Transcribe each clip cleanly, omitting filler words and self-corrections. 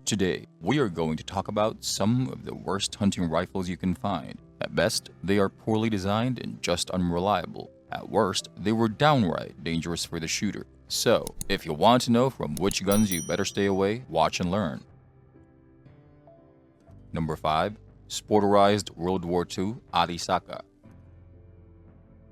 Today, we are going to talk about some of the worst hunting rifles you can find. At best, they are poorly designed and just unreliable. At worst, they were downright dangerous for the shooter. So, if you want to know from which guns you better stay away, watch and learn. Number 5. SPORTERIZED World War II ARISAKA.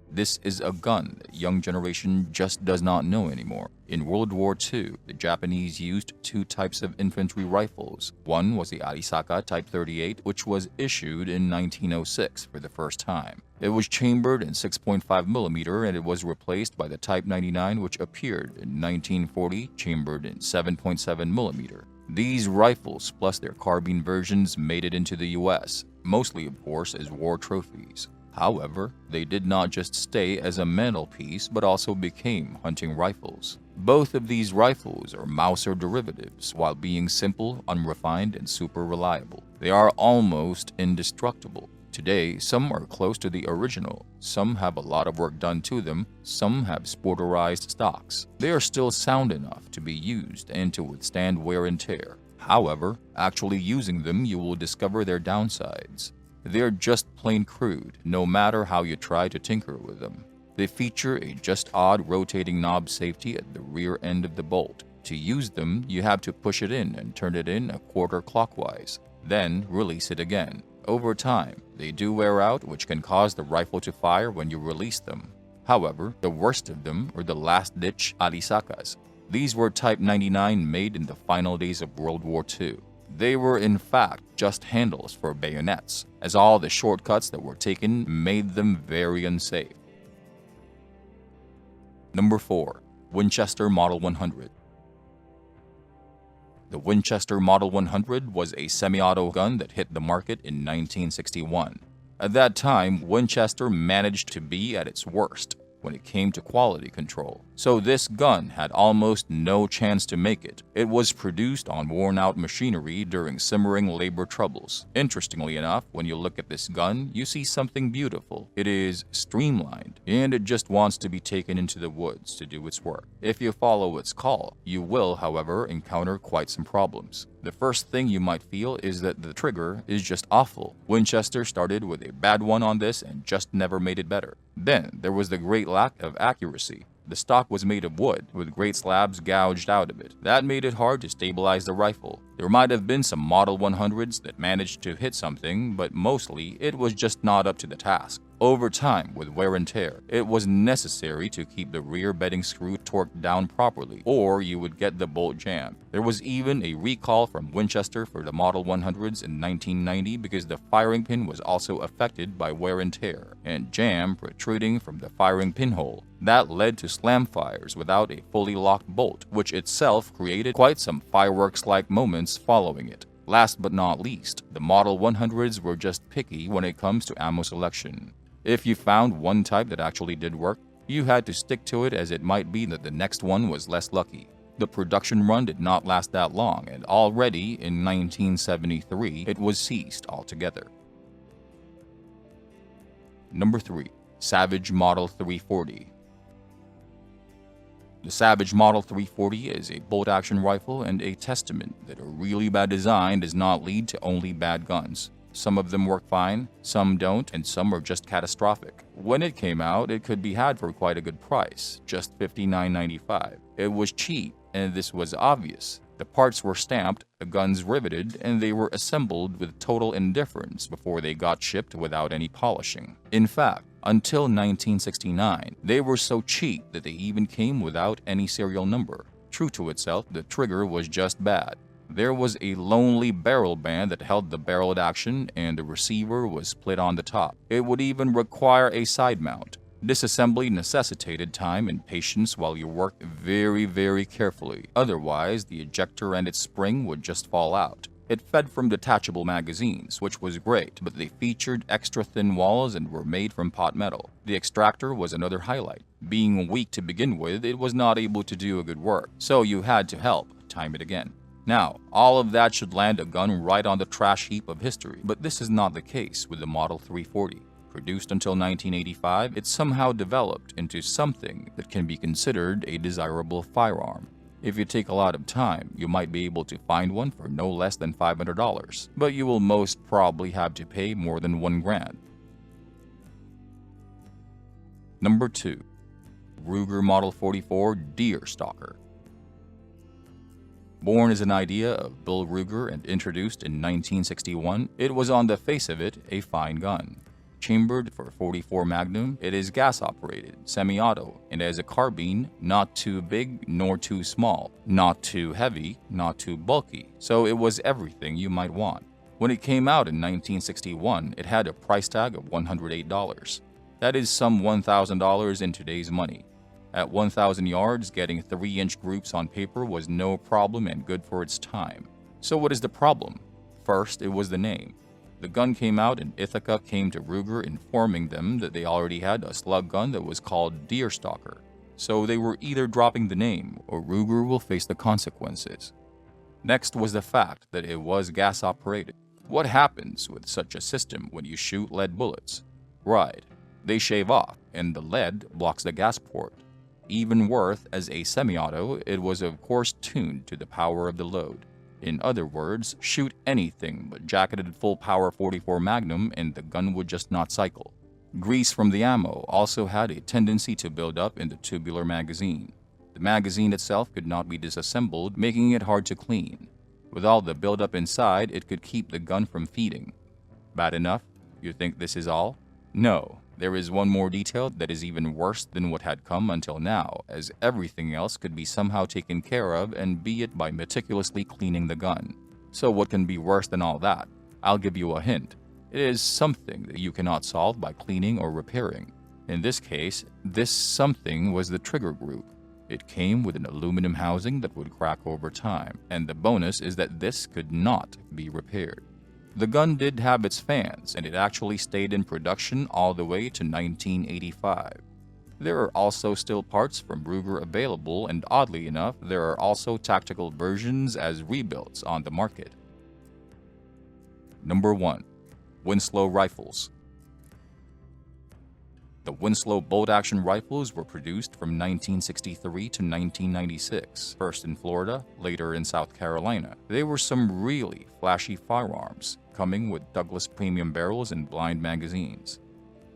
This is a gun that young generation just does not know anymore. In World War II, the Japanese used two types of infantry rifles. One was the ARISAKA Type 38, which was issued in 1906 for the first time. It was chambered in 6.5mm and it was replaced by the Type 99, which appeared in 1940, chambered in 7.7mm. These rifles, plus their carbine versions, made it into the US, mostly of course as war trophies. However, they did not just stay as a mantelpiece but also became hunting rifles. Both of these rifles are Mauser derivatives while being simple, unrefined, and super reliable. They are almost indestructible. Today, some are close to the original, some have a lot of work done to them, some have sporterized stocks. They are still sound enough to be used and to withstand wear and tear. However, actually using them, you will discover their downsides. They're just plain crude, no matter how you try to tinker with them. They feature a just odd rotating knob safety at the rear end of the bolt. To use them, you have to push it in and turn it in a quarter clockwise, then release it again. Over time, they do wear out, which can cause the rifle to fire when you release them. However, the worst of them are the last-ditch ARISAKAs. These were Type 99 made in the final days of World War II. They were in fact just handles for bayonets, as all the shortcuts that were taken made them very unsafe. Number 4. Winchester Model 100. The Winchester Model 100 was a semi-auto gun that hit the market in 1961. At that time, Winchester managed to be at its worst when it came to quality control, so this gun had almost no chance to make it. It was produced on worn-out machinery during simmering labor troubles. Interestingly enough, when you look at this gun, you see something beautiful. It is streamlined, and it just wants to be taken into the woods to do its work. If you follow its call, you will, however, encounter quite some problems. The first thing you might feel is that the trigger is just awful. Winchester started with a bad one on this and just never made it better. Then there was the great lack of accuracy. The stock was made of wood, with great slabs gouged out of it. That made it hard to stabilize the rifle. There might have been some Model 100s that managed to hit something, but mostly it was just not up to the task. Over time, with wear and tear, it was necessary to keep the rear bedding screw torqued down properly, or you would get the bolt jammed. There was even a recall from Winchester for the Model 100s in 1990 because the firing pin was also affected by wear and tear, and jam protruding from the firing pinhole. That led to slam fires without a fully locked bolt, which itself created quite some fireworks-like moments following it. Last but not least, the Model 100s were just picky when it comes to ammo selection. If you found one type that actually did work, you had to stick to it, as it might be that the next one was less lucky. The production run did not last that long, and already in 1973, it was ceased altogether. Number 3. Savage Model 340. The Savage Model 340 is a bolt-action rifle and a testament that a really bad design does not lead to only bad guns. Some of them work fine, some don't, and some are just catastrophic. When it came out, it could be had for quite a good price, just $59.95. It was cheap, and this was obvious. The parts were stamped, the guns riveted, and they were assembled with total indifference before they got shipped without any polishing. In fact, until 1969, they were so cheap that they even came without any serial number. True to itself, the trigger was just bad. There was a lonely barrel band that held the barreled action, and the receiver was split on the top. It would even require a side mount. Disassembly necessitated time and patience while you worked very carefully. Otherwise, the ejector and its spring would just fall out. It fed from detachable magazines, which was great, but they featured extra thin walls and were made from pot metal. The extractor was another highlight. Being weak to begin with, it was not able to do a good work, so you had to help time it again. Now, all of that should land a gun right on the trash heap of history, but this is not the case with the Model 340. Produced until 1985, it somehow developed into something that can be considered a desirable firearm. If you take a lot of time, you might be able to find one for no less than $500, but you will most probably have to pay more than $1 grand. Number 2. Ruger Model 44 DEERSTALKER. Born as an idea of Bill Ruger and introduced in 1961, it was on the face of it a fine gun. Chambered for .44 Magnum, it is gas-operated, semi-auto, and has a carbine not too big nor too small, not too heavy, not too bulky, so it was everything you might want. When it came out in 1961, it had a price tag of $108. That is some $1,000 in today's money. At 1,000 yards, getting 3-inch groups on paper was no problem and good for its time. So what is the problem? First, it was the name. The gun came out and Ithaca came to Ruger informing them that they already had a slug gun that was called DEERSTALKER. So they were either dropping the name or Ruger will face the consequences. Next was the fact that it was gas-operated. What happens with such a system when you shoot lead bullets? Right, they shave off and the lead blocks the gas port. Even worse, as a semi-auto, it was of course tuned to the power of the load. In other words, shoot anything but jacketed full-power .44 Magnum and the gun would just not cycle. Grease from the ammo also had a tendency to build up in the tubular magazine. The magazine itself could not be disassembled, making it hard to clean. With all the buildup inside, it could keep the gun from feeding. Bad enough? You think this is all? No. There is one more detail that is even worse than what had come until now, as everything else could be somehow taken care of and be it by meticulously cleaning the gun. So what can be worse than all that? I'll give you a hint. It is something that you cannot solve by cleaning or repairing. In this case, this something was the trigger group. It came with an aluminum housing that would crack over time, and the bonus is that this could not be repaired. The gun did have its fans, and it actually stayed in production all the way to 1985. There are also still parts from Ruger available, and oddly enough, there are also tactical versions as rebuilds on the market. Number 1. WINSLOW Rifles. The WINSLOW bolt-action rifles were produced from 1963 to 1996, first in Florida, later in South Carolina. They were some really flashy firearms, coming with Douglas premium barrels and blind magazines.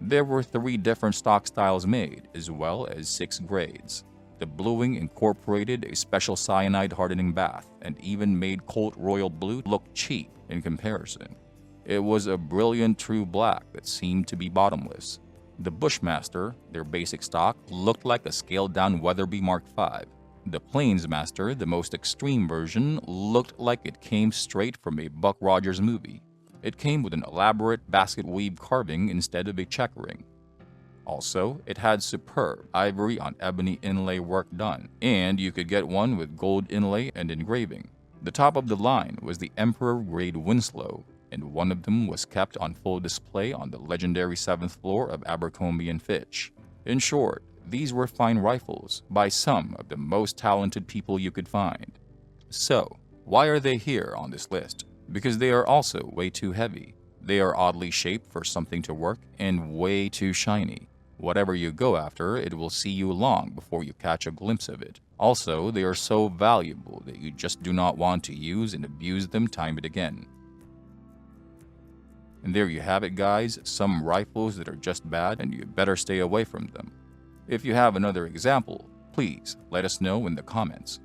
There were 3 different stock styles made, as well as 6 grades. The bluing incorporated a special cyanide hardening bath, and even made Colt Royal Blue look cheap in comparison. It was a brilliant true black that seemed to be bottomless. The Bushmaster, their basic stock, looked like a scaled-down Weatherby Mark V. The Plainsmaster, the most extreme version, looked like it came straight from a Buck Rogers movie. It came with an elaborate basket weave carving instead of a checkering. Also, it had superb ivory on ebony inlay work done, and you could get one with gold inlay and engraving. The top of the line was the Emperor grade Winslow, and one of them was kept on full display on the legendary 7th floor of Abercrombie & Fitch. In short, these were fine rifles by some of the most talented people you could find. So, why are they here on this list? Because they are also way too heavy. They are oddly shaped for something to work and way too shiny. Whatever you go after, it will see you long before you catch a glimpse of it. Also, they are so valuable that you just do not want to use and abuse them time and again. And there you have it, guys, some rifles that are just bad and you better stay away from them. If you have another example, please let us know in the comments.